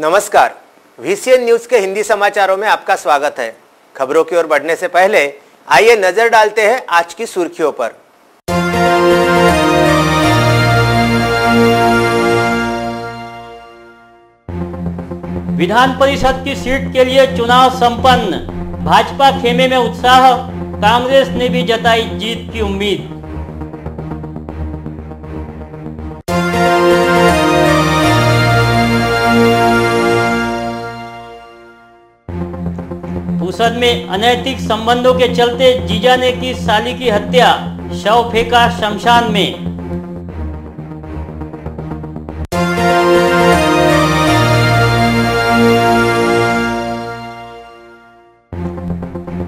नमस्कार, VCN news के हिंदी समाचारों में आपका स्वागत है। खबरों की ओर बढ़ने से पहले आइए नजर डालते हैं आज की सुर्खियों पर। विधान परिषद की सीट के लिए चुनाव संपन्न, भाजपा खेमे में उत्साह, कांग्रेस ने भी जताई जीत की उम्मीद। पुसद में अनैतिक संबंधों के चलते जीजा ने की साली की हत्या, शव फेंका शमशान में।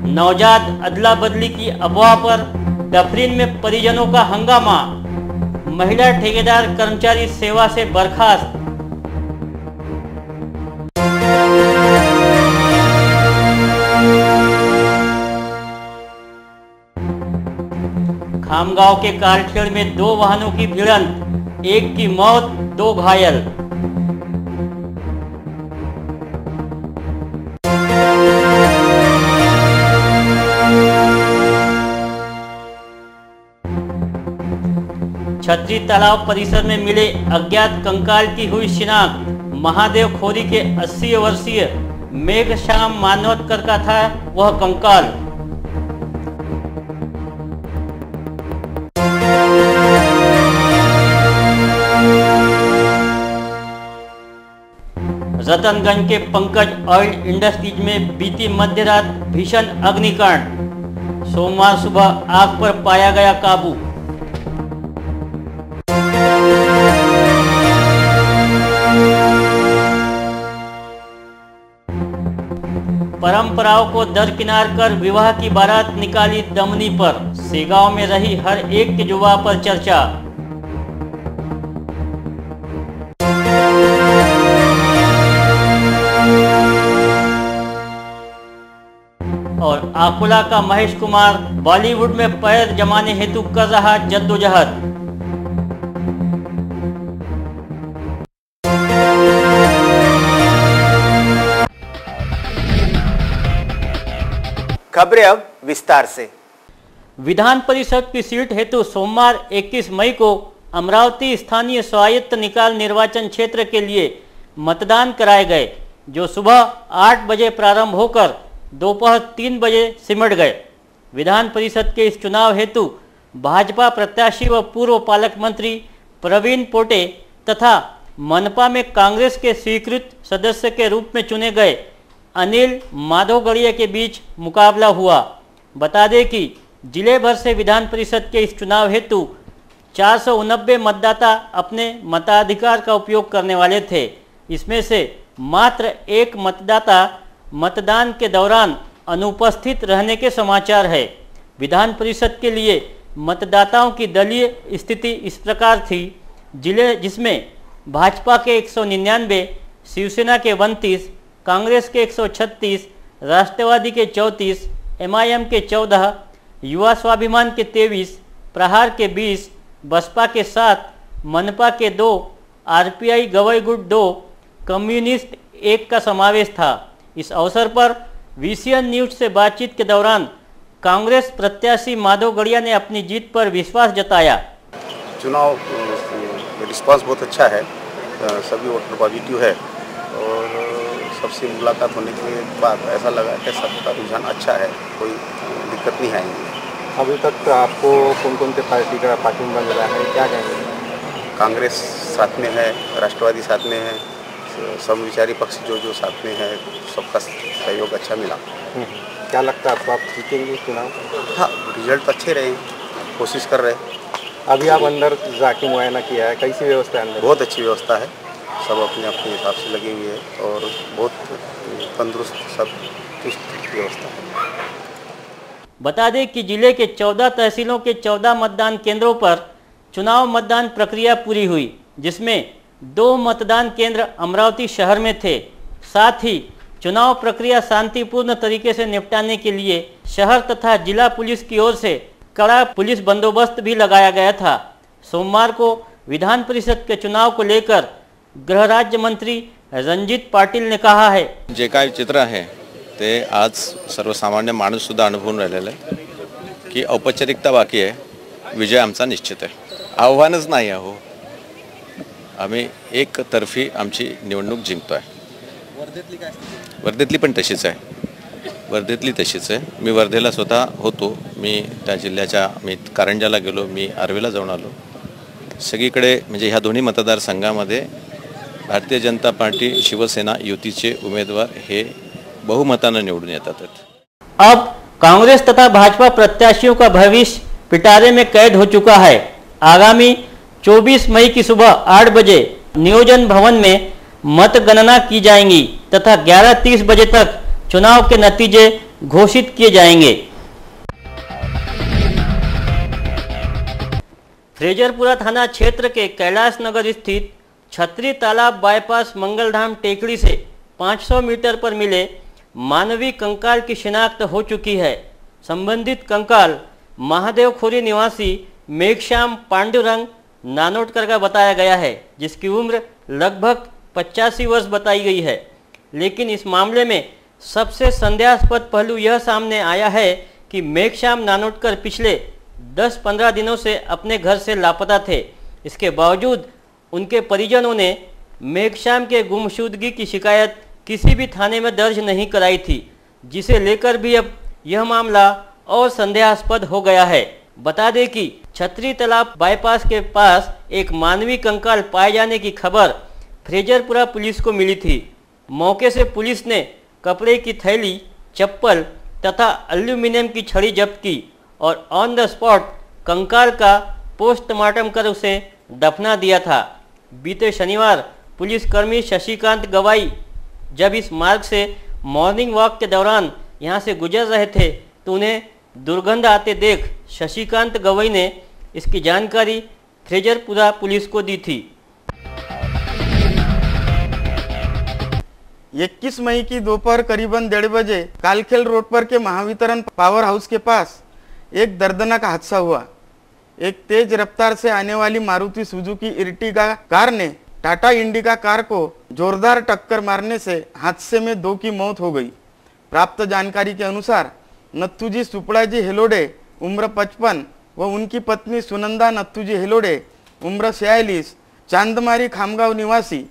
नवजात अदला बदली की अफवाह पर डफरीन में परिजनों का हंगामा, महिला ठेकेदार कर्मचारी सेवा से बर्खास्त। खामगांव के कारखेड़ में 2 वाहनों की भिड़ंत, 1 की मौत 2 घायल। छतरी तालाब परिसर में मिले अज्ञात कंकाल की हुई शिनाख्त, महादेव खोरी के 80 वर्षीय मेघश्याम मानवतकर का था वह कंकाल। रतनगंज के पंकज ऑयल इंडस्ट्रीज में बीती मध्य रात भीषण अग्निकांड, सोमवार सुबह आग पर पाया गया काबू। परंपराओं को दरकिनार कर विवाह की बारात निकाली दमनी पर, सेगांव में रही हर एक की जुबां पर चर्चा। और आकुला का महेश कुमार बॉलीवुड में पैर जमाने हेतु कर रहा जद्दोजहद। खबरें अब विस्तार से। विधान परिषद की सीट हेतु सोमवार 21 मई को अमरावती स्थानीय स्वायत्त निकाय निर्वाचन क्षेत्र के लिए मतदान कराए गए, जो सुबह 8 बजे प्रारंभ होकर दोपहर 3 बजे सिमट गए। विधान परिषद के इस चुनाव हेतु भाजपा प्रत्याशी व पूर्व पालक मंत्री प्रवीण पोटे तथा मनपा में कांग्रेस के स्वीकृत सदस्य के रूप में चुने गए अनिल माधोगढ़िया के बीच मुकाबला हुआ। बता दें कि जिले भर से विधान परिषद के इस चुनाव हेतु 489 मतदाता अपने मताधिकार का उपयोग करने वाले थे। इसमें से मात्र 1 मतदाता मतदान के दौरान अनुपस्थित रहने के समाचार है। विधान परिषद के लिए मतदाताओं की दलीय स्थिति इस प्रकार थी, जिसमें भाजपा के 199, शिवसेना के 29, कांग्रेस के 136, राष्ट्रवादी के 34, MIM के 14, युवा स्वाभिमान के 23, प्रहार के 20, बसपा के 7, मनपा के 2, RPI गवई गुट 2, कम्युनिस्ट 1 का समावेश था। इस अवसर पर VCN न्यूज से बातचीत के दौरान कांग्रेस प्रत्याशी माधोगढ़िया ने अपनी जीत पर विश्वास जताया। चुनाव रिस्पांस बहुत अच्छा है, सभी वोटर पॉजिटिव है और सबसे मुलाकात होने के बाद ऐसा लगा कि सबका रुझान अच्छा है, कोई दिक्कत नहीं आएगी। अभी तक आपको कौन कौन से पार्टी का पार्टिंग बन रहा है, क्या कहेंगे? कांग्रेस साथ में है, राष्ट्रवादी साथ में है, समविचारी पक्ष जो साथ में है, सबका सहयोग अच्छा मिला। क्या लगता है आपको, आप जीतेंगे चुनाव? हाँ, रिजल्ट अच्छे रहे, कोशिश कर रहे हैं। अभी आप अंदर जाके मुआयना किया है, कैसी व्यवस्था है अंदर? बहुत अच्छी व्यवस्था है, सब अपने अपने हिसाब से लगे हुए हैं और बहुत तंदुरुस्त सब चुस्त व्यवस्था है। बता दें कि जिले के 14 तहसीलों के 14 मतदान केंद्रों पर चुनाव मतदान प्रक्रिया पूरी हुई, जिसमें 2 मतदान केंद्र अमरावती शहर में थे। साथ ही चुनाव प्रक्रिया शांतिपूर्ण तरीके से निपटाने के लिए शहर तथा जिला पुलिस की ओर से कड़ा पुलिस बंदोबस्त भी लगाया गया था। सोमवार को विधान परिषद के चुनाव को लेकर गृह राज्य मंत्री रणजित पाटील ने कहा है। जे काय चित्र आहे ते आज सर्वसामान्य माणूस सुद्धा अनुभवून राहिलेला आहे की औपचारिकता बाकी आहे, विजय आमचा निश्चित आहे. आव्हानच नाही आहे, आम्ही एकतर्फी आमची निवडणूक जिंकतोय. वर्धेतली पण तशीच आहे, वर्धेतली तशीच आहे. मी वर्धेला स्वतः होतो, मी त्या जिल्ह्याच्या मी कारंजाला गेलो, मी आर्वेला जाऊन आलो. सगळीकडे म्हणजे ह्या दोन्ही मतदारसंघामध्ये भारतीय जनता पार्टी शिवसेना युतीचे उमेदवार हे बहुमतानं निवडून येतात. अब कांग्रेस तथा भाजपा प्रत्याशियों का भविष्य पिटारे में कैद हो चुका है. आगामी 24 मई की सुबह 8 बजे नियोजन भवन में मतगणना की जाएंगी तथा 11:30 बजे तक चुनाव के नतीजे घोषित किए जाएंगे. फ्रेजरपुरा थाना क्षेत्र के कैलाश नगर स्थित छतरी तालाब बाईपास मंगलधाम टेकड़ी से 500 मीटर पर मिले मानवी कंकाल की शिनाख्त हो चुकी है. संबंधित कंकाल महादेवखोरी निवासी मेघश्याम पांडुरंग नानोटकर का बताया गया है, जिसकी उम्र लगभग 85 वर्ष बताई गई है. लेकिन इस मामले में सबसे संदेहास्पद पहलू यह सामने आया है कि मेघश्याम नानोटकर पिछले 10-15 दिनों से अपने घर से लापता थे. इसके बावजूद उनके परिजनों ने मेघश्याम के गुमशुदगी की शिकायत किसी भी थाने में दर्ज नहीं कराई थी, जिसे लेकर भी अब यह मामला और संदेहास्पद हो गया है. बता दें कि छतरी तालाब बाईपास के पास एक मानवी कंकाल पाए जाने की खबर फ्रेजरपुरा पुलिस को मिली थी. मौके से पुलिस ने कपड़े की थैली, चप्पल तथा एल्यूमिनियम की छड़ी जब्त की और ऑन द स्पॉट कंकाल का पोस्टमार्टम कर उसे दफना दिया था. बीते शनिवार पुलिसकर्मी शशिकांत गवाई जब इस मार्ग से मॉर्निंग वॉक के दौरान यहां से गुजर रहे थे तो उन्हें दुर्गंध आते देख शशिकांत गवाई ने इसकी जानकारी फ्रेजरपुरा पुलिस को दी थी. 21 मई की दोपहर करीबन 1:30 बजे कालखेल रोड पर के महावितरण पावर हाउस के पास एक दर्दनाक हादसा हुआ. एक तेज रफ्तार से आने वाली मारुति सुजुकी इर्टिगा कार ने टाटा इंडिका कार को जोरदार टक्कर मारने से हादसे में 2 की मौत हो गई. प्राप्त जानकारी के अनुसार नत्थुजी सुपड़ाजी हेलोडे उम्र 55 व उनकी पत्नी सुनंदा नत्थुजी हेलोडे उम्र 46 चांदमारी खामगांव निवासी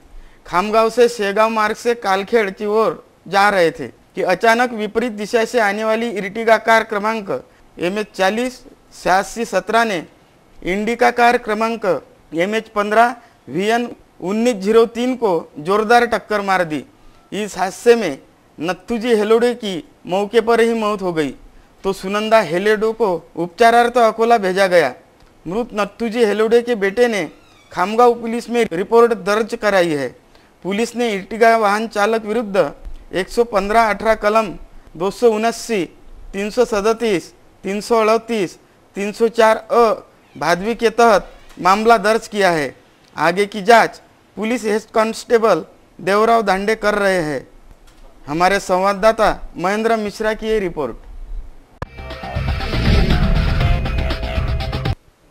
खामगांव से शेगांव मार्ग से कालखेड़ की ओर जा रहे थे कि अचानक विपरीत दिशा से आने वाली इर्टिगा कार क्रमांक MH40 8617 ने इंडिका कार क्रमांक MH15 VN 1903 को जोरदार टक्कर मार दी. इस हादसे में नत्थुजी हेलोडे की मौके पर ही मौत हो गई तो सुनंदा हेलोडे को उपचारार्थ अकोला भेजा गया. मृत नत्थुजी हेलोडे के बेटे ने खामगांव पुलिस में रिपोर्ट दर्ज कराई है. पुलिस ने इर्टिगा वाहन चालक विरुद्ध 115-18 कलम 279, 337, 338, 304 भादवी के तहत मामला दर्ज किया है. आगे की जांच police head constable Devrao Dhande कर रहे हैं. हमारे संवाददाता महेंद्र मिश्रा की ये रिपोर्ट.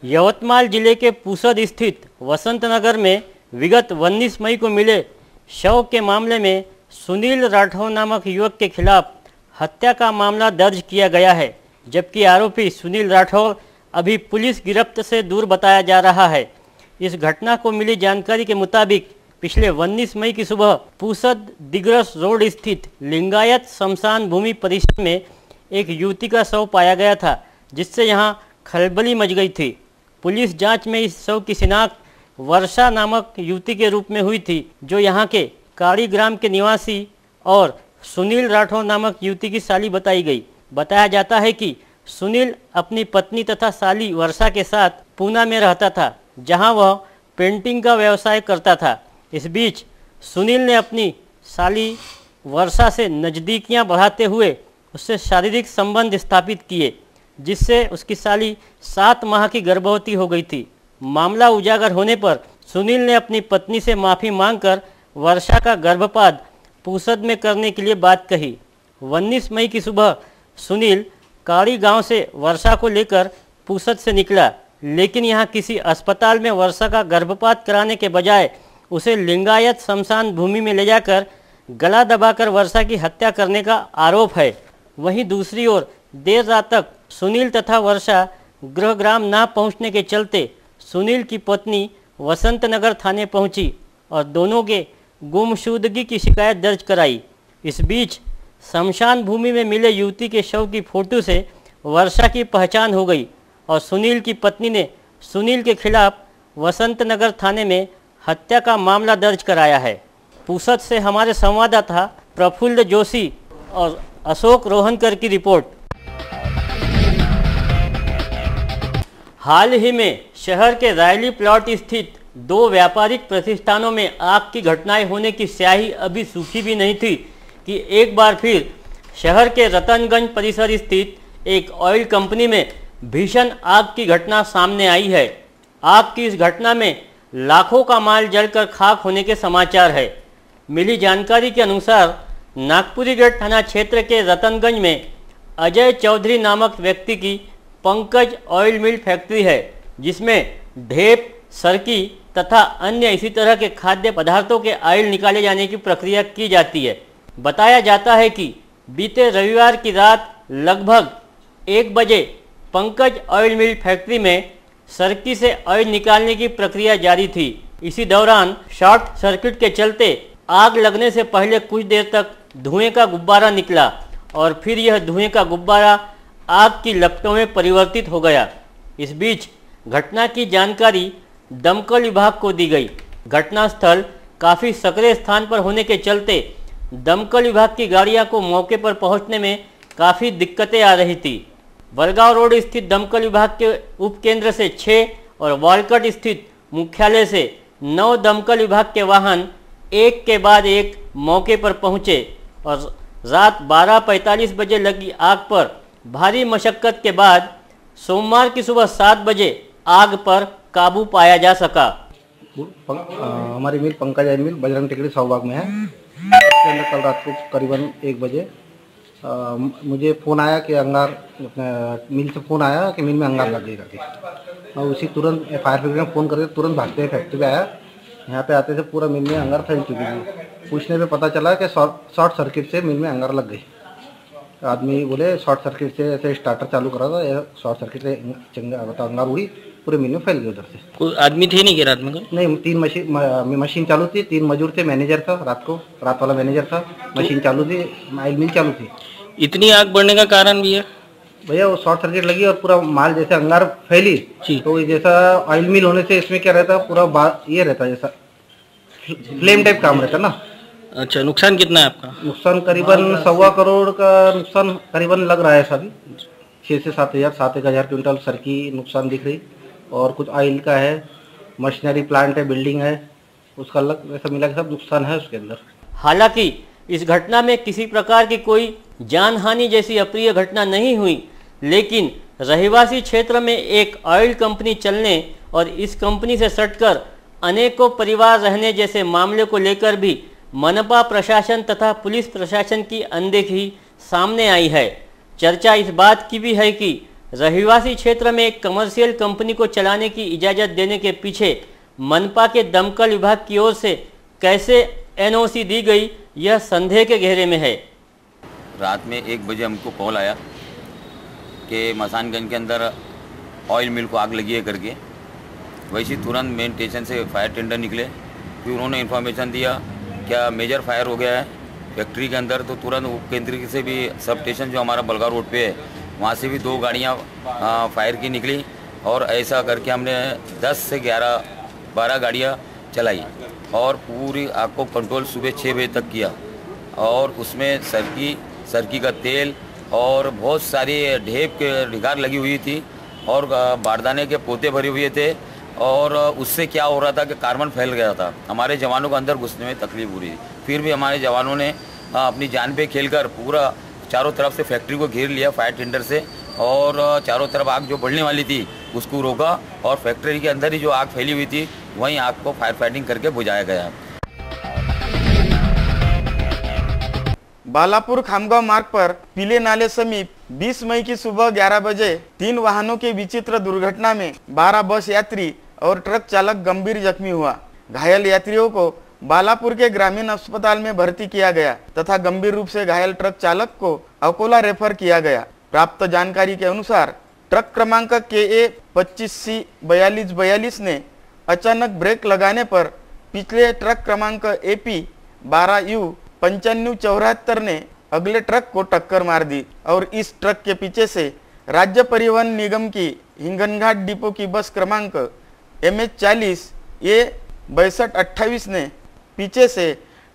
यवतमाल जिले के पुसद स्थित वसंत नगर में विगत 19 मई को मिले शव के मामले में सुनील राठौर नामक युवक के खिलाफ हत्या का मामला दर्ज किया गया है, जबकि आरोपी सुनील राठौर अभी पुलिस गिरफ्त से दूर बताया जा रहा है. इस घटना को मिली जानकारी के मुताबिक पिछले 19 मई की सुबह पुसद दिग्रस रोड स्थित लिंगायत शमशान भूमि परिसर में एक युवती का शव पाया गया था, जिससे यहां खलबली मच गई थी. पुलिस जांच में इस शव की शिनाख्त वर्षा नामक युवती के रूप में हुई थी, जो यहां के काड़ी ग्राम के निवासी और सुनील राठौर नामक युवती की साली बताई गई. बताया जाता है कि सुनील अपनी पत्नी तथा साली वर्षा के साथ पूना में रहता था, जहां वह पेंटिंग का व्यवसाय करता था. इस बीच सुनील ने अपनी साली वर्षा से नज़दीकियां बढ़ाते हुए उससे शारीरिक संबंध स्थापित किए, जिससे उसकी साली 7 माह की गर्भवती हो गई थी. मामला उजागर होने पर सुनील ने अपनी पत्नी से माफ़ी मांगकर वर्षा का गर्भपात पुसद में करने के लिए बात कही. 19 मई की सुबह सुनील काड़ी गांव से वर्षा को लेकर पुसद से निकला, लेकिन यहां किसी अस्पताल में वर्षा का गर्भपात कराने के बजाय उसे लिंगायत शमशान भूमि में ले जाकर गला दबाकर वर्षा की हत्या करने का आरोप है। वहीं दूसरी ओर देर रात तक सुनील तथा वर्षा गृहग्राम ना पहुंचने के चलते सुनील की पत्नी वसंत नगर थाने पहुंची और दोनों के गुमशुदगी की शिकायत दर्ज कराई। इस बीच शमशान भूमि में मिले युवती के शव की फोटो से वर्षा की पहचान हो गई और सुनील की पत्नी ने सुनील के खिलाफ वसंत नगर थाने में हत्या का मामला दर्ज कराया है। पूसद से हमारे संवाददाता प्रफुल्ल जोशी और अशोक रोहनकर की रिपोर्ट। हाल ही में शहर के रायली प्लॉट स्थित 2 व्यापारिक प्रतिष्ठानों में आग की घटनाएं होने की स्याही अभी सूखी भी नहीं थी कि एक बार फिर शहर के रतनगंज परिसर स्थित एक ऑयल कंपनी में भीषण आग की घटना सामने आई है। आग की इस घटना में लाखों का माल जलकर खाक होने के समाचार है। मिली जानकारी के अनुसार नागपुरी गेट थाना क्षेत्र के रतनगंज में अजय चौधरी नामक व्यक्ति की पंकज ऑयल मिल फैक्ट्री है, जिसमें ढेप, सरकी तथा अन्य इसी तरह के खाद्य पदार्थों के ऑयल निकाले जाने की प्रक्रिया की जाती है। बताया जाता है कि बीते रविवार की रात लगभग 1 बजे पंकज ऑयल मिल फैक्ट्री में सरकी से ऑयल निकालने की प्रक्रिया जारी थी। इसी दौरान शॉर्ट सर्किट के चलते आग लगने से पहले कुछ देर तक धुएं का गुब्बारा निकला और फिर यह धुएं का गुब्बारा आग की लपटों में परिवर्तित हो गया। इस बीच घटना की जानकारी दमकल विभाग को दी गई। घटनास्थल काफ़ी सकरे स्थान पर होने के चलते दमकल विभाग की गाड़ियां को मौके पर पहुंचने में काफ़ी दिक्कतें आ रही थी। वलगांव रोड स्थित दमकल विभाग के उपकेंद्र से 6 और वालकट स्थित मुख्यालय से 9 दमकल विभाग के वाहन एक के बाद एक मौके पर पहुंचे और रात 12:45 बजे लगी आग पर भारी मशक्कत के बाद सोमवार की सुबह 7 बजे आग पर काबू पाया जा सका। हमारी मिल पंकज ऑयल मिल बजरंग टिकड़ी शाहबाग में है। इसके अंदर कल रात को करीबन 1 बजे मुझे फ़ोन आया कि अंगार, मिल से फ़ोन आया कि मिल में अंगार लग गई करके, और उसी तुरंत फायर ब्रिगेड में फ़ोन करके तुरंत भागते हुए फैक्ट्री पे आया। यहाँ पे आते थे पूरा मिल में अंगार फैल चुकी थी। पूछने पे पता चला कि शॉर्ट सर्किट से मिल में अंगार लग गई। आदमी बोले शॉर्ट सर्किट से ऐसे स्टार्टर चालू करा था, शॉर्ट सर्किट से अंगार हुई, पूरे मिल में फैल गई उधर से। कोई आदमी थे नहीं क्या रात में? नहीं, 3 मशीन चालू थी, 3 मजदूर थे, मैनेजर था, रात वाला मैनेजर था, मशीन चालू थी, ऑयल मिल चालू थी। इतनी आग बढ़ने का कारण भी है भैया? वो शॉर्ट सर्किट लगी और पूरा माल जैसे अंगार फैली, तो जैसा ऑयल मिल होने से इसमें क्या रहता, पूरा ये रहता जैसा फ्लेम टाइप काम रहता ना। अच्छा, नुकसान कितना है आपका? नुकसान करीबन 1.25 करोड़ का नुकसान करीबन लग रहा है। सभी 6 से 7,000 क्विंटल सरकी नुकसान दिख रही, और कुछ ऑयल का है, मशीनरी प्लांट है, बिल्डिंग है, उसका अलग ऐसा मिला के सब नुकसान है उसके अंदर। हालांकि इस घटना में किसी प्रकार की कोई जानहानि जैसी अप्रिय घटना नहीं हुई, लेकिन रहिवासी क्षेत्र में एक ऑयल कंपनी चलने और इस कंपनी से सटकर अनेकों परिवार रहने जैसे मामले को लेकर भी मनपा प्रशासन तथा पुलिस प्रशासन की अनदेखी सामने आई है। चर्चा इस बात की भी है कि रहिवासी क्षेत्र में एक कमर्शियल कंपनी को चलाने की इजाज़त देने के पीछे मनपा के दमकल विभाग की ओर से कैसे एनओसी दी गई, यह संदेह के घेरे में है। रात में 1 बजे हमको कॉल आया कि मसानगंज के अंदर ऑयल मिल को आग लगी है करके। वैसे तुरंत मेन स्टेशन से फायर टेंडर निकले, फिर उन्होंने इन्फॉर्मेशन दिया क्या मेजर फायर हो गया है फैक्ट्री के अंदर। तो तुरंत उपकेंद्र से भी सब स्टेशन जो हमारा बलगाव रोड पे है वहाँ से भी 2 गाड़ियाँ फायर की निकली, और ऐसा करके हमने 10 से 12 गाड़ियाँ चलाई और पूरी आग को कंट्रोल सुबह 6 बजे तक किया। और उसमें सरकी का तेल और बहुत सारी ढेप के ढिगार लगी हुई थी और बारदाने के पोते भरे हुए थे, और उससे क्या हो रहा था कि कार्बन फैल गया था। हमारे जवानों को अंदर घुसने में तकलीफ हो रही थी, फिर भी हमारे जवानों ने अपनी जान पे खेलकर पूरा चारों तरफ से फैक्ट्री को घेर लिया फायर टेंडर से, और चारों तरफ आग जो बढ़ने वाली थी उसको रोका, और फैक्ट्री के अंदर ही जो आग फैली हुई थी वहीं आग को फायर फाइटिंग करके बुझाया गया। बालापुर खामगांव मार्ग पर पीले नाले समीप 20 मई की सुबह 11 बजे 3 वाहनों के विचित्र दुर्घटना में 12 बस यात्री और ट्रक चालक गंभीर जख्मी हुआ। घायल यात्रियों को बालापुर के ग्रामीण अस्पताल में भर्ती किया गया तथा गंभीर रूप से घायल ट्रक चालक को अकोला रेफर किया गया। प्राप्त जानकारी के अनुसार ट्रक क्रमांक KA 25C 4242 ने अचानक ब्रेक लगाने पर पिछले ट्रक क्रमांक AP 12U 9574 ने अगले ट्रक को टक्कर मार दी और इस ट्रक के पीछे से राज्य परिवहन निगम की हिंगनघाट डिपो की बस क्रमांक MH40 A 6228 ने पीछे से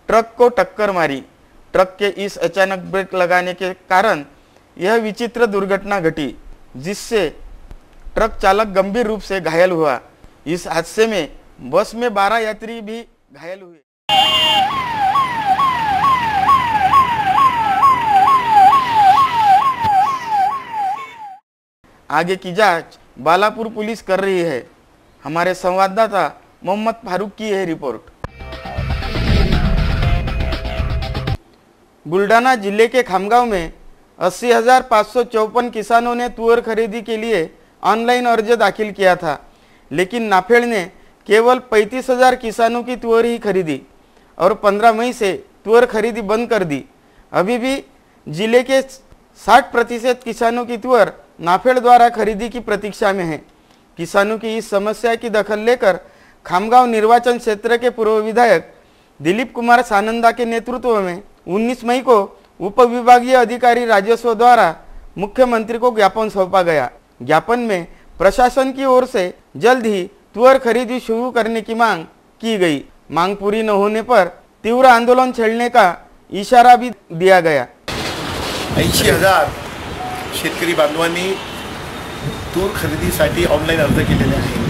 ट्रक को टक्कर मारी। ट्रक के इस अचानक ब्रेक लगाने के कारण यह विचित्र दुर्घटना घटी, जिससे ट्रक चालक गंभीर रूप से घायल हुआ। इस हादसे में बस में 12 यात्री भी घायल हुए। आगे की जांच बालापुर पुलिस कर रही है। हमारे संवाददाता मोहम्मद फारूक की यह रिपोर्ट। बुल्ढाना जिले के खामगांव में 80,554 किसानों ने तुअर खरीदी के लिए ऑनलाइन अर्ज दाखिल किया था, लेकिन नाफेड़ ने केवल 35,000 किसानों की तुअर ही खरीदी और 15 मई से तुअर खरीदी बंद कर दी। अभी भी जिले के 60% किसानों की तुअर नाफेड़ द्वारा खरीदी की प्रतीक्षा में है। किसानों की इस समस्या की दखल लेकर खामगांव निर्वाचन क्षेत्र के पूर्व विधायक दिलीप कुमार सानंदा के नेतृत्व में 19 मई को उप विभागीय अधिकारी राजस्व द्वारा मुख्यमंत्री को ज्ञापन सौंपा गया। ज्ञापन में प्रशासन की ओर से जल्द ही तुअर खरीदी शुरू करने की मांग की गई। मांग पूरी न होने पर तीव्र आंदोलन छेड़ने का इशारा भी दिया गया। 80,000 शेतकरी बांधवांनी तूर खरेदीसाठी ऑनलाईन अर्ज केलेले आहेत।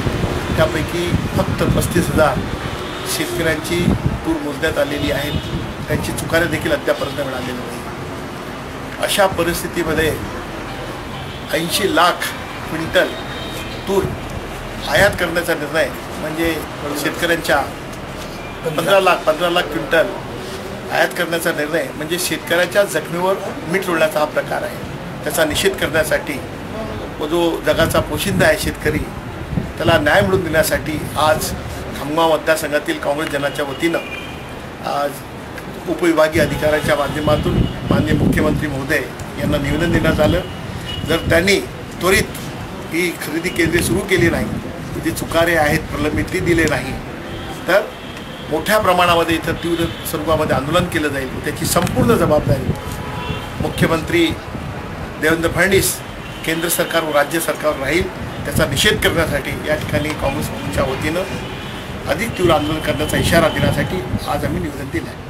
त्यापैकी फक्त 35,000 शेतकऱ्यांची तूर मोजण्यात आलेली आहेत। त्यांची चुकारे देखील अद्यापर्यंत मिळालेली नाही। अशा परिस्थितीमध्ये 80 लाख क्विंटल तूर आयात करण्याचा निर्णय म्हणजे शेतकऱ्यांच्या 15 लाख क्विंटल आयात करण्याचा निर्णय म्हणजे शेतकऱ्याच्या जखमीवर मीठ रोवण्याचा हा प्रकार आहे। त्याचा निषेध करण्यासाठी व जो जगाचा पोशिंदा आहे शेतकरी, त्याला न्याय मिळवून देण्यासाठी आज खामगाव मतदारसंघातील काँग्रेस जनाच्या वतीनं आज उपविभागीय अधिकाऱ्यांच्या माध्यमातून माननीय मुख्यमंत्री महोदय यांना निवेदन देण्यात आलं। जर त्यांनी त्वरित ही खरेदी केंद्रे सुरू केली नाही, जे चुकारे आहेत प्रलंबित दिले नाही, तर मोठ्या प्रमाणामध्ये इथं तीव्र स्वरूपामध्ये आंदोलन केलं जाईल। त्याची संपूर्ण जबाबदारी मुख्यमंत्री देवेंद्र फडणवीस, केंद्र सरकार व राज्य सरकारवर राहील। त्याचा निषेध करण्यासाठी या ठिकाणी काँग्रेस पक्षाच्या वतीनं अधिक तीव्र आंदोलन करण्याचा इशारा देण्यासाठी आज आम्ही निवेदन दिलं आहे।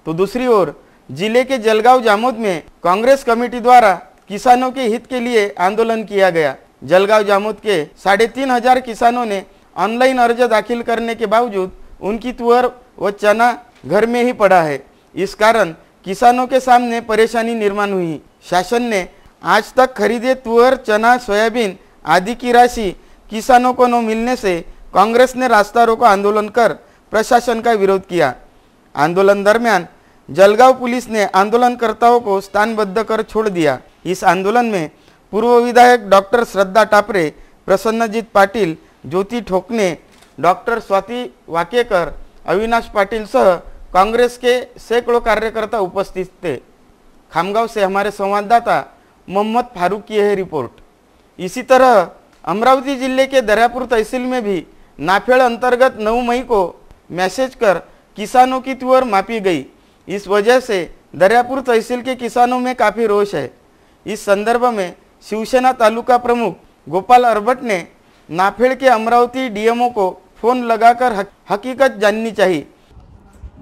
तो दूसरी ओर जिले के जलगांव जामोद में कांग्रेस कमेटी द्वारा किसानों के हित के लिए आंदोलन किया गया। जलगांव जामोद के 3,500 किसानों ने ऑनलाइन अर्ज दाखिल करने के बावजूद उनकी तुअर व चना घर में ही पड़ा है। इस कारण किसानों के सामने परेशानी निर्माण हुई। शासन ने आज तक खरीदे तुअर, चना, सोयाबीन आदि की राशि किसानों को न मिलने से कांग्रेस ने रास्ता रोको आंदोलन कर प्रशासन का विरोध किया। आंदोलन दरमियान जलगांव पुलिस ने आंदोलनकर्ताओं को स्थानबद्ध कर छोड़ दिया। इस आंदोलन में पूर्व विधायक डॉक्टर श्रद्धा टापरे, प्रसन्नजीत पाटिल, ज्योति ठोकने, डॉक्टर स्वाति वाकेकर, अविनाश पाटिल सह कांग्रेस के सैकड़ों कार्यकर्ता उपस्थित थे। खामगांव से हमारे संवाददाता मोहम्मद फारूक की यह रिपोर्ट। इसी तरह अमरावती जिले के दर्यापुर तहसील में भी नाफेड़ अंतर्गत 9 मई को मैसेज कर किसानों की तुअर मापी गई। इस वजह से दर्यापुर तहसील के किसानों में काफ़ी रोष है। इस संदर्भ में शिवसेना तालुका प्रमुख गोपाल अरबट ने नाफेड़ के अमरावती डीएमओ को फोन लगाकर हकीकत जाननी चाहिए।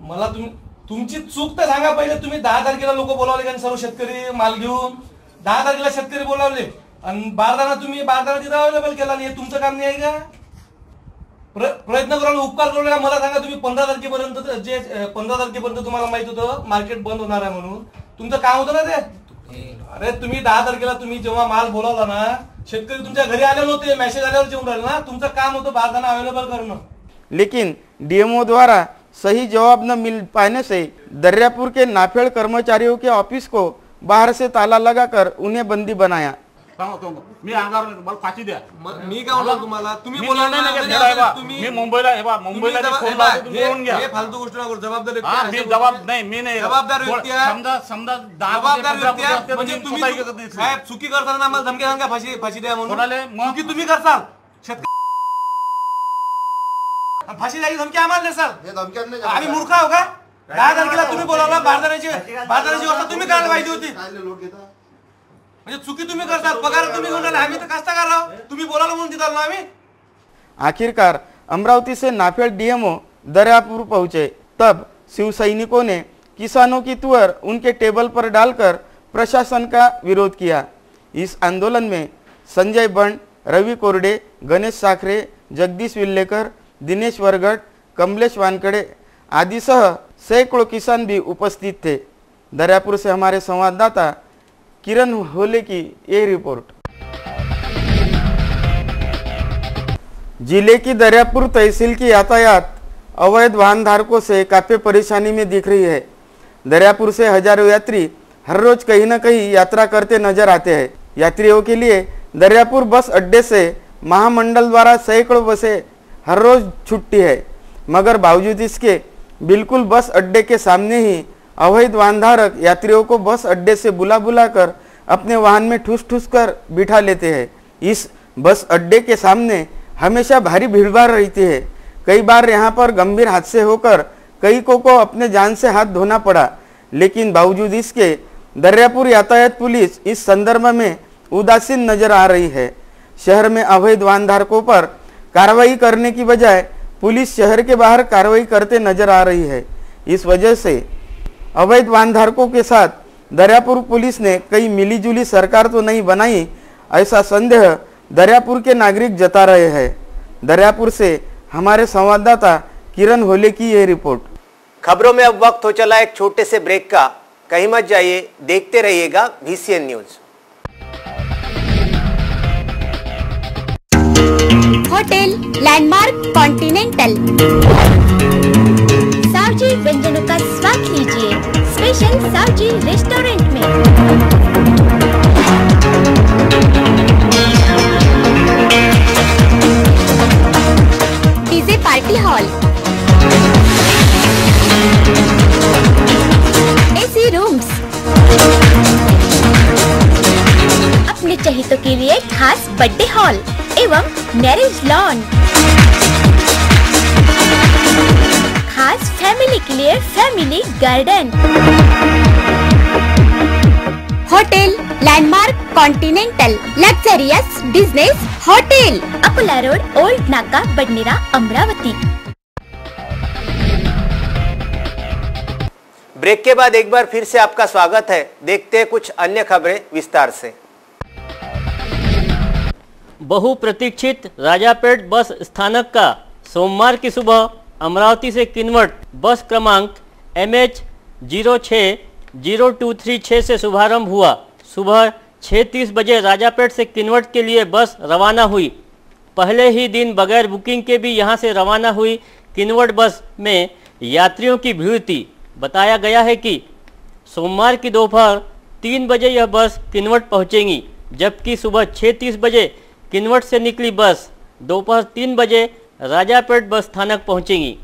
मला तुमची चूक तर सांगा पहिले। तुम्ही 10 तारखेला लोक बोलावले का सर्व शेतकरी माल घेऊन? 10 तारखेला शेतकरी बोलावले आणि बारदाना तुम्ही बारदाना तिथं अवेलेबल केला नाही, तुमचं काम नाही आहे का? प्रयत्न करून उपकार करू नका। मला सांगा तुम्ही 15 तारखेपर्यंत जे 15 तारखेपर्यंत तुम्हाला माहित होतं मार्केट बंद होणार आहे म्हणून, तुमचं काम होतं ना ते? अरे तुम्ही 10 तारखेला तुम्ही जेव्हा माल बोलावला ना, शेतकरी तुमच्या घरी आले नव्हते, मेसेज आल्यावर जेवून राहिले ना, तुमचं काम होतं बारदाना अवेलेबल करणं। लेकिन डीएमओ द्वारा सही जवाब न मिल पाने से दर्यापुर के नाफेड़ कर्मचारियों के ऑफिस को बाहर से ताला लगाकर उन्हें बंदी बनाया। मी अंगावर मला फाशी द्या. मी काय म्हणतो तुम्हाला, तुम्ही मी बोला निर्णय नाही घेत. मी मुंबईला मुंबईला फोन लावतो, तुम्ही बोलून घ्या. हे फालतू गोष्ट नको, जबाबदार व्यक्ती हा, मी मी नाही जबाबदार व्यक्ती आहे. समजा जबाबदार व्यक्ती आहे म्हणजे तुम्ही साहेब चुकी करताना आम्हाला धमकी द्या, फाशी द्या म्हणून. चुकी तुम्ही करसाल, फाशी द्यायची धमकी आम्हाला देसाल. आम्ही मूर्ख आहो का? 10 तारखेला तुम्ही बोलावला, बारदाण्याची व्यवस्था तुम्ही करायला पाहिजे होती. म्हणजे चुकी तुम्ही करतात, पगार तुम्ही घेऊन राहिले, आम्ही तर कास्तकार आहोत. तुम्ही बोलायला म्हणून तिथं आम्ही. आखिरकार अमरावती से नाफेड डीएमओ दरियापुर पहुंचे, तब शिव सैनिकों ने किसानों की तुअर उनके टेबल पर डालकर प्रशासन का विरोध किया। इस आंदोलन में संजय बंड, रवि कोरडे, गणेश साखरे, जगदीश विल्लेकर, दिनेश वरगड, कमलेश वानकडे आदि सह सैकड़ों किसान भी उपस्थित थे। दरियापुर से हमारे संवाददाता किरण होले की ये रिपोर्ट। जिले की दरियापुर तहसील की यातायात अवैध वाहन धारकों से काफी परेशानी में दिख रही है। दरियापुर से हजारों यात्री हर रोज कहीं न कहीं यात्रा करते नजर आते हैं। यात्रियों के लिए दरियापुर बस अड्डे से महामंडल द्वारा सैकड़ों बसें हर रोज छुट्टी है, मगर बावजूद इसके बिल्कुल बस अड्डे के सामने ही अवैध वाहन धारक यात्रियों को बस अड्डे से बुला कर अपने वाहन में ठूस कर बिठा लेते हैं। इस बस अड्डे के सामने हमेशा भारी भीड़भाड़ रहती है। कई बार यहाँ पर गंभीर हादसे होकर कई को अपने जान से हाथ धोना पड़ा, लेकिन बावजूद इसके दरियापुर यातायात पुलिस इस संदर्भ में उदासीन नजर आ रही है। शहर में अवैध वाहन धारकों पर कार्रवाई करने की बजाय पुलिस शहर के बाहर कार्रवाई करते नजर आ रही है। इस वजह से अवैध वाहन धारकों के साथ दरियापुर पुलिस ने कई मिलीजुली सरकार तो नहीं बनाई, ऐसा संदेह दरियापुर के नागरिक जता रहे हैं। दरियापुर से हमारे संवाददाता किरण होले की यह रिपोर्ट। खबरों में अब वक्त हो चला एक छोटे से ब्रेक का, कहीं मत जाइए, देखते रहिएगा VCN news. Hotel landmark continental, Saoji व्यंजनों का स्वाद लीजिए स्पेशल सावजी रेस्टोरेंट में। DJ party hall, AC rooms, अपने चहेतों के लिए खास बर्थडे हॉल एवं मैरिज लॉन, खास फैमिली के लिए family garden. Hotel landmark continental luxurious business hotel, Akola road, old Naka, Badnera, Amravati. Break के बाद एक बार फिर से आपका स्वागत है। देखते हैं कुछ अन्य खबरें विस्तार से। बहुप्रतीक्षित राजापेट बस स्थानक का सोमवार की सुबह अमरावती से किन्वट बस क्रमांक MH 0602336 से शुभारंभ हुआ। सुबह 6:30 बजे राजापेट से किन्वट के लिए बस रवाना हुई। पहले ही दिन बगैर बुकिंग के भी यहां से रवाना हुई किन्वट बस में यात्रियों की भीड़ थी। बताया गया है कि सोमवार की दोपहर 3 बजे यह बस किन्वट पहुंचेगी, जबकि सुबह 6:30 बजे किन्वट से निकली बस दोपहर 3 बजे राजापेट बस स्थानक पहुंचेगी।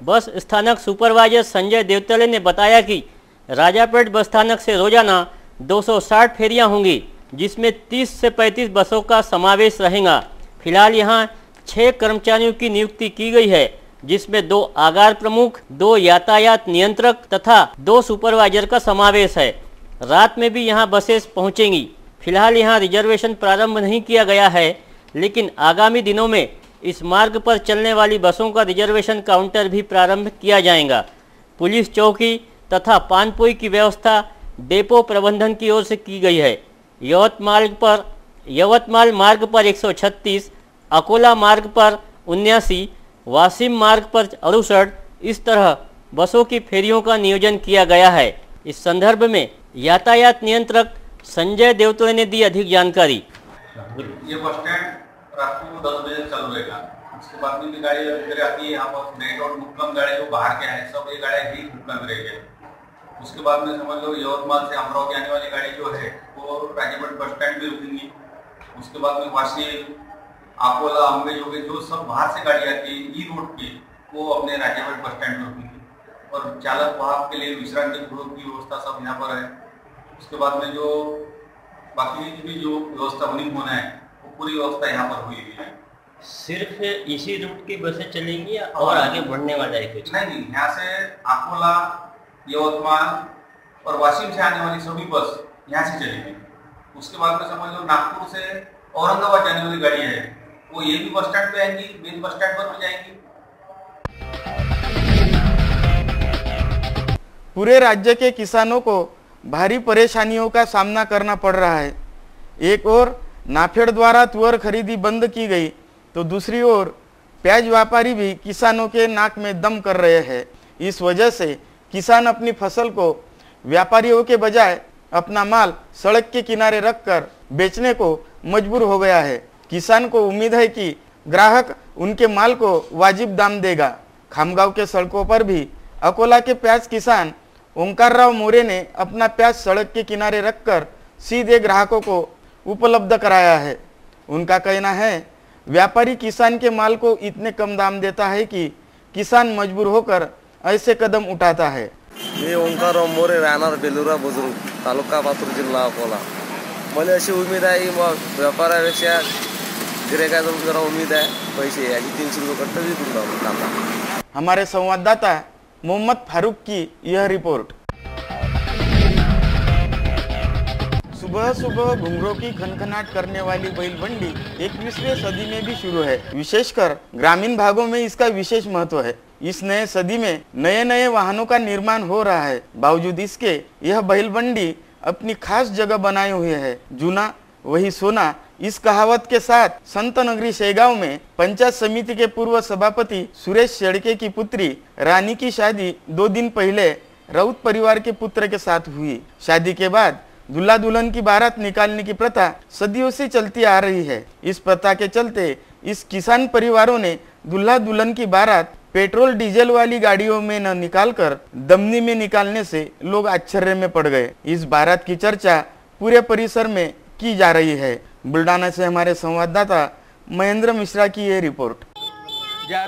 बस स्थानक सुपरवाइजर संजय देवतले ने बताया कि राजापेट बस स्थानक से रोजाना 260 फेरियां होंगी, जिसमें 30 से 35 बसों का समावेश रहेगा। फिलहाल यहां 6 कर्मचारियों की नियुक्ति की गई है, जिसमें 2 आगार प्रमुख, 2 यातायात नियंत्रक तथा 2 सुपरवाइजर का समावेश है। रात में भी यहां बसेस पहुंचेंगी। फिलहाल यहां रिजर्वेशन प्रारंभ नहीं किया गया है, लेकिन आगामी दिनों में इस मार्ग पर चलने वाली बसों का रिजर्वेशन काउंटर भी प्रारंभ किया जाएगा। पुलिस चौकी तथा पानपोई की व्यवस्था डेपो प्रबंधन की ओर से की गई है। यवतमाल मार्ग पर 136, अकोला मार्ग पर 79, वासिम मार्ग पर 68, इस तरह बसों की फेरियों का नियोजन किया गया है। इस संदर्भ में यातायात नियंत्रक संजय देवतले ने दी अधिक जानकारी। ये बस स्टैंड रात को 10 बजे चालू रहेगा। उसके बाद में भी गाड़ी वगैरह आती है। यहाँ पर नाइट और मुक्कम गाड़ी जो बाहर के हैं, सब ये गाड़ियाँ ही उपलब्ध रहेगी। उसके बाद में समझ लो यवतमाल से अमरावती आने वाली गाड़ी जो है वो राजापेट बस स्टैंड भी रुकेंगी। उसके बाद में वाशिम, अकोला, अंबेजोगाई जो सब बाहर से गाड़ी आती है ई रोड पे, वो अपने राजापेट बस स्टैंड पर रुकेंगे और चालक वाहक के लिए विश्राम के गृह की व्यवस्था सब यहाँ पर है। उसके बाद में जो बाकी भी जो व्यवस्था होना है वो पूरी व्यवस्था यहाँ पर हुई है। सिर्फ इसी रूट की बसें चलेंगी और आगे बढ़ने वाला है कुछ? नहीं, यहाँ से अकोला, यवतमाल और वाशिम से आने वाली सभी बस यहाँ से चलेंगी। उसके बाद में समझ लो नागपुर से औरंगाबाद जाने वाली गाड़ी है वो ये भी बस स्टैंड पे आएंगी, मेन बस स्टैंड पर भी जाएंगी। पूरे राज्य के किसानों को भारी परेशानियों का सामना करना पड़ रहा है। एक ओर नाफेड द्वारा तुअर खरीदी बंद की गई तो दूसरी ओर प्याज व्यापारी भी किसानों के नाक में दम कर रहे हैं। इस वजह से किसान अपनी फसल को व्यापारियों के बजाय अपना माल सड़क के किनारे रखकर बेचने को मजबूर हो गया है। किसान को उम्मीद है कि ग्राहक उनके माल को वाजिब दाम देगा। खामगांव के सड़कों पर भी अकोला के प्याज किसान ओंकार राव मोरे ने अपना प्याज सड़क के किनारे रखकर सीधे ग्राहकों को उपलब्ध कराया है। उनका कहना है व्यापारी किसान के माल को इतने कम दाम देता है कि किसान मजबूर होकर ऐसे कदम उठाता है। मी ओंकार राव मोरे, राहणार बेलुरा बुजुर्ग, तालुका पातूर, जिल्हा अकोला। मला अशी उम्मीद आहे की मग व्यापाऱ्यापेक्षा गिरायकाजवळ जरा उम्मीद आहे पैसे याची 300 रुपये कट्टा विकून जाऊ कांदा। हमारे संवाददाता मोहम्मद फारूक की यह रिपोर्ट। सुबह सुबह घुंघरों की खनखनाट करने वाली बैलबंडी 21वीं सदी में भी शुरू है। विशेषकर ग्रामीण भागों में इसका विशेष महत्व है। इस नए सदी में नए नए वाहनों का निर्माण हो रहा है। बावजूद इसके यह बैलबंडी अपनी खास जगह बनाए हुए है। जूना वही सोना, इस कहावत के साथ संत नगरी शेगांव में पंचायत समिति के पूर्व सभापति सुरेश शेड़के की पुत्री रानी की शादी 2 दिन पहले राउत परिवार के पुत्र के साथ हुई। शादी के बाद दूल्हा दुल्हन की बारात निकालने की प्रथा सदियों से चलती आ रही है। इस प्रथा के चलते इस किसान परिवारों ने दूल्हा दुल्हन की बारात पेट्रोल डीजल वाली गाड़ियों में न निकालकर दमनी में निकालने से लोग आश्चर्य में पड़ गए। इस बारात की चर्चा पूरे परिसर में की जा रही है। बुलढाणा से हमारे संवाददाता महेंद्र मिश्रा की ये रिपोर्ट। ज्या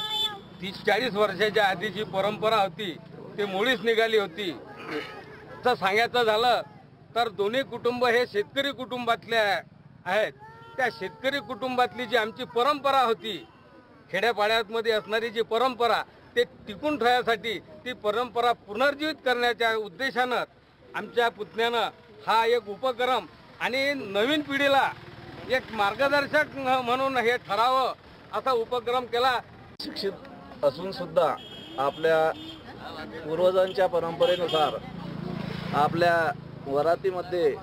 30-40 वर्षाच्या आधीची परंपरा होती ते मुळीच निघाली होती। तर सांगायचं झालं तर दोन्ही कुटुंब हे शेतकरी कुटुंबातले आहेत। त्या शेतकरी कुटुंबातली जी आमची परंपरा होती, खेड्यापाड्यामध्ये असणारी जी परंपरा, ते टिकून ठेवण्यासाठी ती परंपरा पुनर्जीवित करण्याच्या उद्देशानं आमच्या पुतण्यानं हा एक उपक्रम आणि नवीन पिढीला एक मार्गदर्शक म्हणून हे ठरावं असा उपक्रम केला। शिक्षित असून सुद्धा आपल्या पूर्वजांच्या परंपरेनुसार आपल्या वरातीमध्ये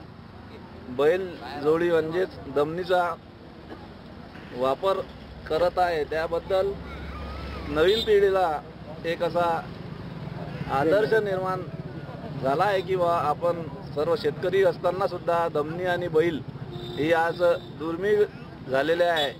बैल जोडी म्हणजेच दमनीचा वापर करत आहे। त्याबद्दल नवीन पिढीला एक असा आदर्श निर्माण झाला आहे की आपण सर्व शेतकरी असताना सुद्धा दमनी आणि बैल ही आज दुर्मिळ झालेले आहे।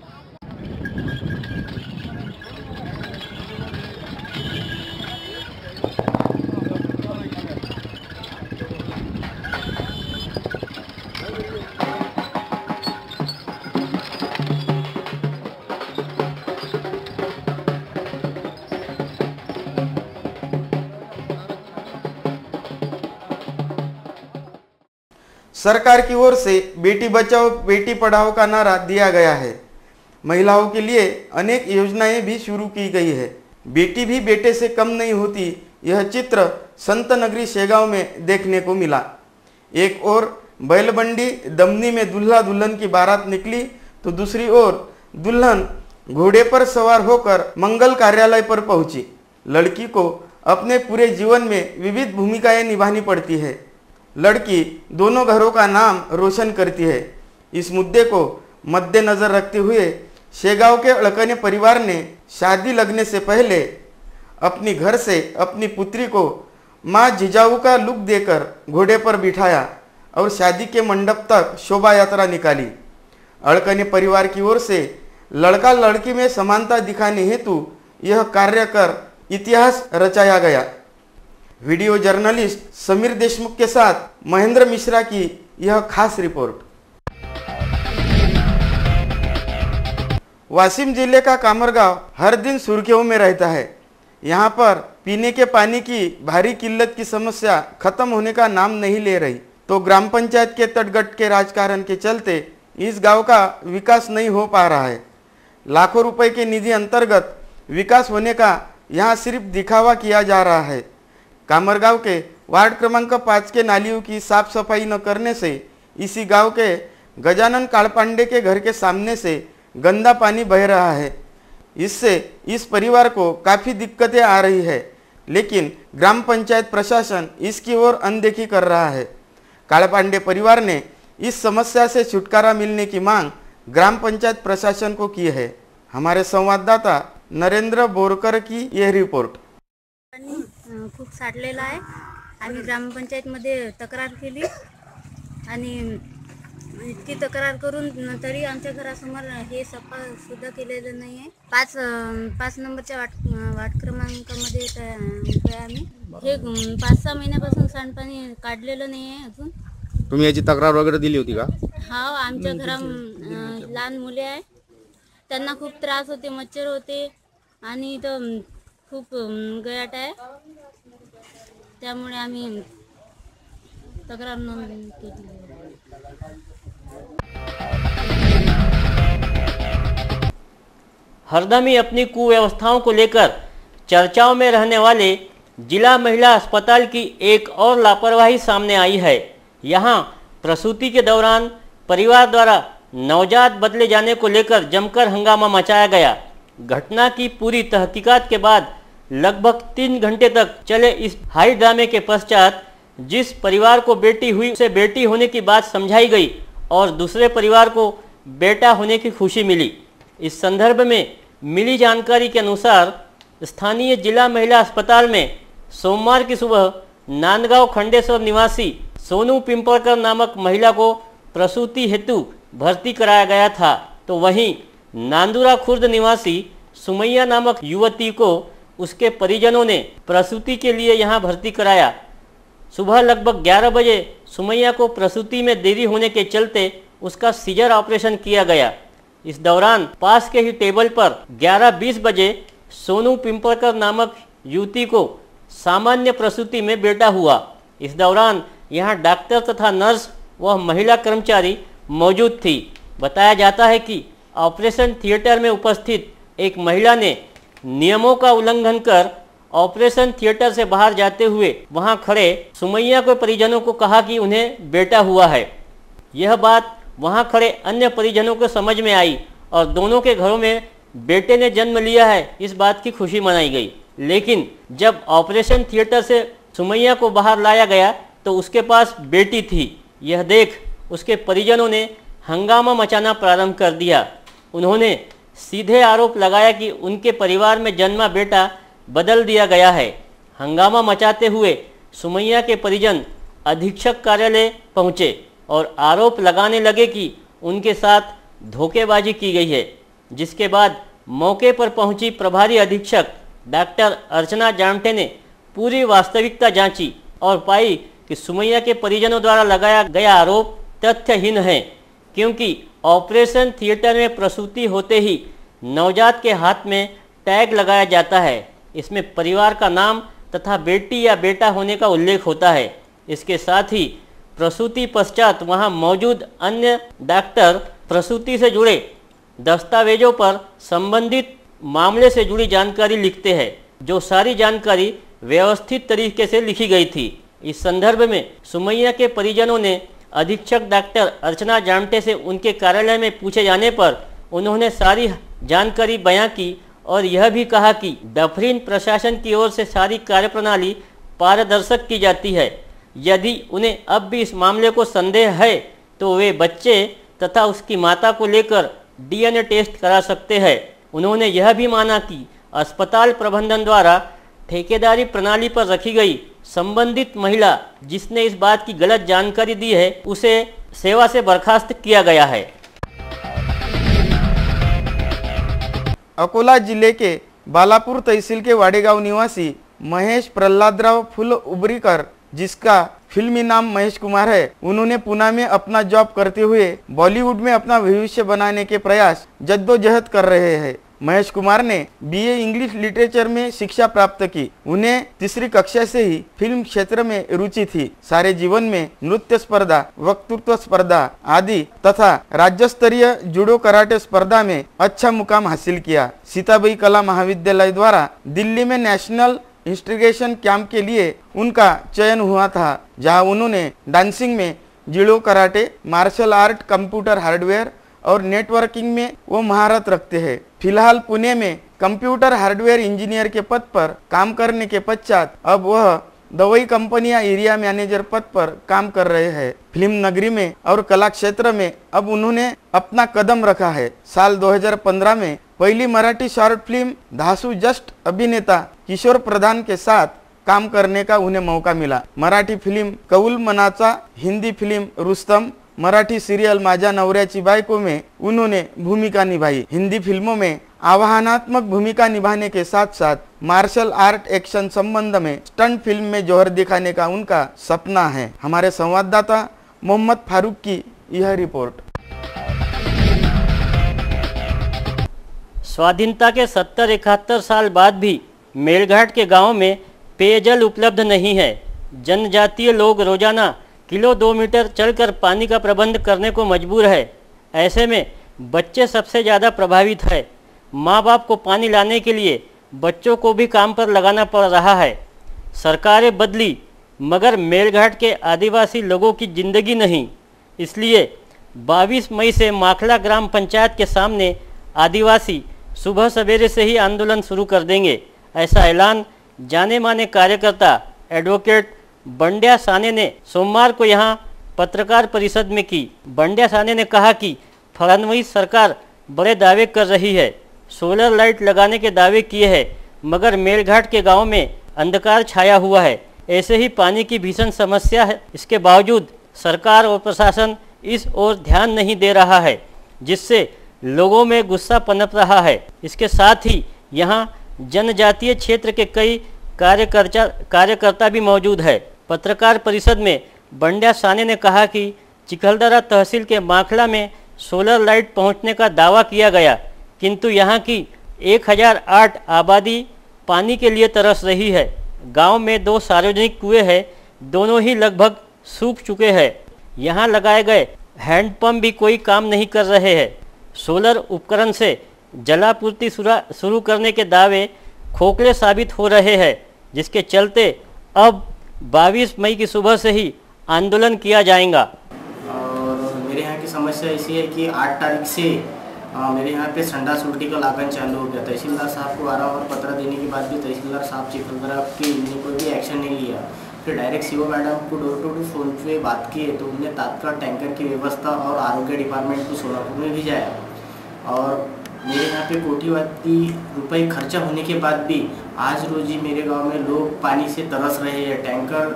सरकार की ओर से बेटी बचाओ बेटी पढ़ाओ का नारा दिया गया है। महिलाओं के लिए अनेक योजनाएं भी शुरू की गई है। बेटी भी बेटे से कम नहीं होती, यह चित्र संत नगरी शेगांव में देखने को मिला। एक ओर बैलबंडी दमनी में दूल्हा दुल्हन की बारात निकली तो दूसरी ओर दुल्हन घोड़े पर सवार होकर मंगल कार्यालय पर पहुंची। लड़की को अपने पूरे जीवन में विविध भूमिकाएं निभानी पड़ती है। लड़की दोनों घरों का नाम रोशन करती है। इस मुद्दे को मद्देनजर रखते हुए शेगांव के अड़कने परिवार ने शादी लगने से पहले अपनी घर से अपनी पुत्री को माँ जिजाऊ का लुक देकर घोड़े पर बिठाया और शादी के मंडप तक शोभा यात्रा निकाली। अड़कने परिवार की ओर से लड़का लड़की में समानता दिखाने हेतु यह कार्य कर इतिहास रचाया गया। वीडियो जर्नलिस्ट समीर देशमुख के साथ महेंद्र मिश्रा की यह खास रिपोर्ट। वाशिम जिले का कामरगांव हर दिन सुर्खियों में रहता है। यहाँ पर पीने के पानी की भारी किल्लत की समस्या खत्म होने का नाम नहीं ले रही, तो ग्राम पंचायत के तटगट के राजकारण के चलते इस गांव का विकास नहीं हो पा रहा है। लाखों रुपए के निधि अंतर्गत विकास होने का यहाँ सिर्फ दिखावा किया जा रहा है। कामरगांव के वार्ड क्रमांक 5 के नालियों की साफ सफाई न करने से इसी गांव के गजानन कालपांडे के घर के सामने से गंदा पानी बह रहा है। इससे इस परिवार को काफ़ी दिक्कतें आ रही है, लेकिन ग्राम पंचायत प्रशासन इसकी ओर अनदेखी कर रहा है। कालपांडे परिवार ने इस समस्या से छुटकारा मिलने की मांग ग्राम पंचायत प्रशासन को की है। हमारे संवाददाता नरेंद्र बोरकर की यह रिपोर्ट। खूप साठलेला आहे। आम्ही ग्रामपंचायतमध्ये तक्रार केली आणि इतकी तक्रार करून तरी आमच्या घरासमोर हे सफा सुद्धा केलेलं नाही आहे। 5 नंबरच्या वाट क्रमांकामध्ये आम्ही हे 5-6 महिन्यापासून सांडपाणी काढलेलं नाही आहे अजून। तुम्ही याची तक्रार वगैरे दिली होती का? हा, आमच्या घरा लहान मुले आहे, त्यांना खूप त्रास होते, मच्छर होते आणि इथं खूप गयाट आहे, त्यामुळे आम्ही तक्रार नोंद केली। हरदम ही अपनी कुव्यवस्थाओं को लेकर चर्चाओं में रहने वाले जिला महिला अस्पताल की एक और लापरवाही सामने आई है। यहाँ प्रसूति के दौरान परिवार द्वारा नवजात बदले जाने को लेकर जमकर हंगामा मचाया गया। घटना की पूरी तहकीकात के बाद लगभग 3 घंटे तक चले इस हाई ड्रामे के पश्चात जिस परिवार को बेटी हुई उसे बेटी होने की बात समझाई गई और दूसरे परिवार को बेटा होने की खुशी मिली। इस संदर्भ में मिली जानकारी के अनुसार स्थानीय जिला महिला अस्पताल में सोमवार की सुबह नांदगांव खंडेश्वर निवासी सोनू पिंपलकर नामक महिला को प्रसूति हेतु भर्ती कराया गया था, तो वहीं नांदुरा खुर्द निवासी सुमैया नामक युवती को उसके परिजनों ने प्रसूति के लिए यहां भर्ती कराया। सुबह लगभग 11 बजे सुमैया को प्रसूति में देरी होने के चलते उसका सीजर ऑपरेशन किया गया। इस दौरान पास के ही टेबल पर 11:20 बजे सोनू पिंपलकर नामक युवती को सामान्य प्रसूति में बेटा हुआ। इस दौरान यहां डॉक्टर तथा नर्स व महिला कर्मचारी मौजूद थी। बताया जाता है कि ऑपरेशन थिएटर में उपस्थित एक महिला ने नियमों का उल्लंघन कर ऑपरेशन थिएटर से बाहर जाते हुए वहां खड़े सुमैया के परिजनों को कहा कि उन्हें बेटा हुआ है। यह बात वहां खड़े अन्य परिजनों को समझ में आई और दोनों के घरों में बेटे ने जन्म लिया है, इस बात की खुशी मनाई गई। लेकिन जब ऑपरेशन थिएटर से सुमैया को बाहर लाया गया तो उसके पास बेटी थी। यह देख उसके परिजनों ने हंगामा मचाना प्रारंभ कर दिया। उन्होंने सीधे आरोप लगाया कि उनके परिवार में जन्मा बेटा बदल दिया गया है। हंगामा मचाते हुए सुमैया के परिजन अधीक्षक कार्यालय पहुंचे और आरोप लगाने लगे कि उनके साथ धोखेबाजी की गई है, जिसके बाद मौके पर पहुंची प्रभारी अधीक्षक डॉक्टर अर्चना जामटे ने पूरी वास्तविकता जांची और पाई कि सुमैया के परिजनों द्वारा लगाया गया आरोप तथ्यहीन है, क्योंकि ऑपरेशन थिएटर में प्रसूति होते ही नवजात के हाथ में टैग लगाया जाता है। इसमें परिवार का नाम तथा बेटी या बेटा होने का उल्लेख होता है। इसके साथ ही प्रसूति पश्चात वहां मौजूद अन्य डॉक्टर प्रसूति से जुड़े दस्तावेजों पर संबंधित मामले से जुड़ी जानकारी लिखते हैं, जो सारी जानकारी व्यवस्थित तरीके से लिखी गई थी। इस संदर्भ में सुमैया के परिजनों ने अधीक्षक डॉक्टर अर्चना जामटे से उनके कार्यालय में पूछे जाने पर उन्होंने सारी जानकारी बयां की और यह भी कहा कि डफरीन प्रशासन की ओर से सारी कार्यप्रणाली पारदर्शक की जाती है। यदि उन्हें अब भी इस मामले को संदेह है तो वे बच्चे तथा उसकी माता को लेकर डीएनए टेस्ट करा सकते हैं। उन्होंने यह भी माना कि अस्पताल प्रबंधन द्वारा ठेकेदारी प्रणाली पर रखी गई संबंधित महिला जिसने इस बात की गलत जानकारी दी है उसे सेवा से बर्खास्त किया गया है। अकोला जिले के बालापुर तहसील के वाडेगांव निवासी महेश प्रल्हादराव फुल उबरीकर, जिसका फिल्मी नाम महेश कुमार है। उन्होंने पुणे में अपना जॉब करते हुए बॉलीवुड में अपना भविष्य बनाने के प्रयास जद्दोजहद कर रहे हैं। महेश कुमार ने बीए इंग्लिश लिटरेचर में शिक्षा प्राप्त की। उन्हें तीसरी कक्षा से ही फिल्म क्षेत्र में रुचि थी। सारे जीवन में नृत्य स्पर्धा, वक्तृत्व स्पर्धा आदि तथा राज्य स्तरीय जूडो कराटे स्पर्धा में अच्छा मुकाम हासिल किया। सीताबाई कला महाविद्यालय द्वारा दिल्ली में नेशनल इंस्टिगेशन कैंप के लिए उनका चयन हुआ था, जहां उन्होंने डांसिंग में judo karate, martial art, computer hardware और नेटवर्किंग में वो महारत रखते हैं। फिलहाल पुणे में कंप्यूटर हार्डवेयर इंजीनियर के पद पर काम करने के पश्चात अब वह दवाई कंपनियां एरिया मैनेजर पद पर काम कर रहे हैं। फिल्म नगरी में और कला क्षेत्र में अब उन्होंने अपना कदम रखा है। साल 2015 में पहली मराठी शॉर्ट फिल्म धासू जस्ट अभिनेता किशोर प्रधान के साथ काम करने का उन्हें मौका मिला। मराठी फिल्म कौल मनाचा, हिंदी फिल्म रुस्तम, मराठी सीरियल माझ्या नवऱ्याची बायको में उन्होंने भूमिका निभाई। हिंदी फिल्मों में आह्वानात्मक भूमिका निभाने के साथ साथ मार्शल आर्ट एक्शन संबंध में स्टंट फिल्म में जौहर दिखाने का उनका सपना है। हमारे संवाददाता मोहम्मद फारूक की यह रिपोर्ट। स्वाधीनता के 70-71 साल बाद भी मेलघाट के गांव में पेयजल उपलब्ध नहीं है। जनजातीय लोग रोजाना किलो 2 मीटर चलकर पानी का प्रबंध करने को मजबूर है। ऐसे में बच्चे सबसे ज़्यादा प्रभावित है। माँ बाप को पानी लाने के लिए बच्चों को भी काम पर लगाना पड़ रहा है। सरकारें बदली मगर मेलघाट के आदिवासी लोगों की जिंदगी नहीं। इसलिए 22 मई से माखला ग्राम पंचायत के सामने आदिवासी सुबह सवेरे से ही आंदोलन शुरू कर देंगे। ऐसा ऐलान जाने माने कार्यकर्ता एडवोकेट बंड्या साने ने सोमवार को यहां पत्रकार परिषद में की। बंड्या साने ने कहा कि फडणवीस सरकार बड़े दावे कर रही है, सोलर लाइट लगाने के दावे किए हैं, मगर मेलघाट के गांव में अंधकार छाया हुआ है। ऐसे ही पानी की भीषण समस्या है। इसके बावजूद सरकार और प्रशासन इस ओर ध्यान नहीं दे रहा है, जिससे लोगों में गुस्सा पनप रहा है। इसके साथ ही यहाँ जनजातीय क्षेत्र के कई कार्यकर्ता भी मौजूद है। पत्रकार परिषद में बंड्या साने ने कहा कि चिखलदरा तहसील के माखला में सोलर लाइट पहुंचने का दावा किया गया, किंतु यहाँ की 1008 आबादी पानी के लिए तरस रही है। गांव में 2 सार्वजनिक कुएं हैं, दोनों ही लगभग सूख चुके हैं। यहाँ लगाए गए हैंडपंप भी कोई काम नहीं कर रहे हैं। सोलर उपकरण से जलापूर्ति शुरू करने के दावे खोखले साबित हो रहे हैं, जिसके चलते अब 22 मई की सुबह से ही आंदोलन किया जाएगा। और मेरे यहाँ की समस्या ऐसी है कि 8 तारीख से मेरे यहाँ पे संडास उल्टी का लागन चालू हो गया। तहसीलदार साहब को बारंबार पत्र देने के बाद भी तहसीलदार साहब चिखलदरा की इन्होंने कोई भी एक्शन नहीं लिया। फिर डायरेक्ट सीओ मैडम को डोर टू डोर फोन पे बात किए तो उन्होंने तत्काल टैंकर की व्यवस्था और आरोग्य डिपार्टमेंट को सोलापुर में भेजाया। और मेरे यहाँ पे कोटिवादी रुपए खर्चा होने के बाद भी आज रोज ही मेरे गांव में लोग पानी से तरस रहे हैं। टैंकर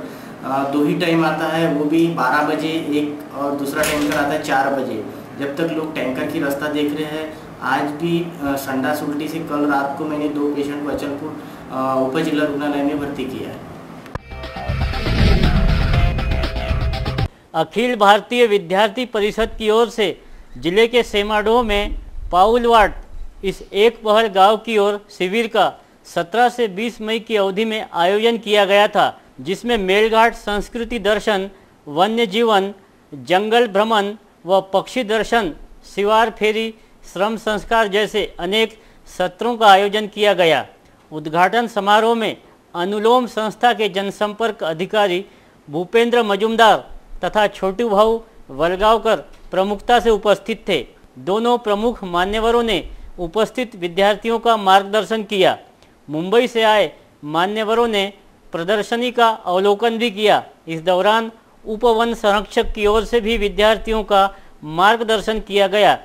2 ही टाइम आता है, वो भी 12 बजे एक, और दूसरा टैंकर आता है 4 बजे। जब तक लोग टैंकर की रास्ता देख रहे हैं, आज भी संडास उल्टी से कल रात को मैंने 2 पेशेंट को अचलपुर उप जिला रुग्णालय में भर्ती किया है। अखिल भारतीय विद्यार्थी परिषद की ओर से जिले के सेमाडोह में पाउलवाट इस एक पहर गांव की ओर शिविर का 17 से 20 मई की अवधि में आयोजन किया गया था, जिसमें मेलघाट संस्कृति दर्शन, वन्य जीवन, जंगल भ्रमण व पक्षी दर्शन, शिवार फेरी, श्रम संस्कार जैसे अनेक सत्रों का आयोजन किया गया। उद्घाटन समारोह में अनुलोम संस्था के जनसंपर्क अधिकारी भूपेंद्र मजुमदार तथा छोटू भाऊ वलगावकर प्रमुखता से उपस्थित थे। दोनों प्रमुख मान्यवरों ने उपस्थित विद्यार्थियों का मार्गदर्शन किया। मुंबई से आए मान्यवरों ने प्रदर्शनी का अवलोकन भी किया। इस दौरान उप वन संरक्षक की ओर से भी विद्यार्थियों का मार्गदर्शन किया गया,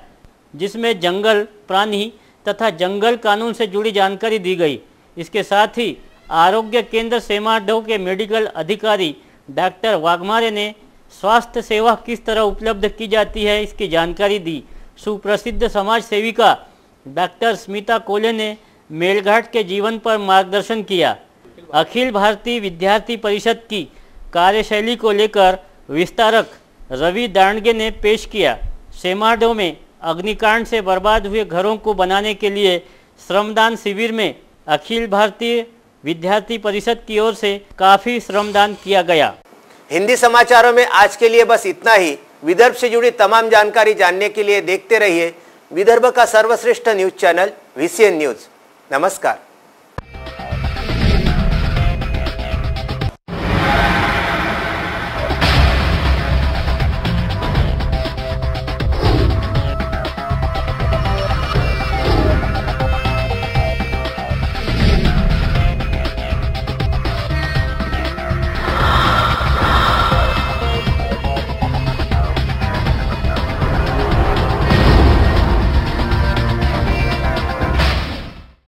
जिसमें जंगल प्राणी तथा जंगल कानून से जुड़ी जानकारी दी गई। इसके साथ ही आरोग्य केंद्र सेमाडोह के मेडिकल अधिकारी डॉक्टर वाघमारे ने स्वास्थ्य सेवा किस तरह उपलब्ध की जाती है इसकी जानकारी दी। सुप्रसिद्ध समाज सेविका डॉक्टर स्मिता कोले ने मेलघाट के जीवन पर मार्गदर्शन किया। अखिल भारतीय विद्यार्थी परिषद की कार्यशैली को लेकर विस्तारक रवि दांडगे ने पेश किया। सेमाडो में अग्निकांड से बर्बाद हुए घरों को बनाने के लिए श्रमदान शिविर में अखिल भारतीय विद्यार्थी परिषद की ओर से काफी श्रमदान किया गया। हिंदी समाचारों में आज के लिए बस इतना ही। विदर्भ से जुड़ी तमाम जानकारी जानने के लिए देखते रहिए विदर्भ का सर्वश्रेष्ठ न्यूज चैनल VCN न्यूज। नमस्कार।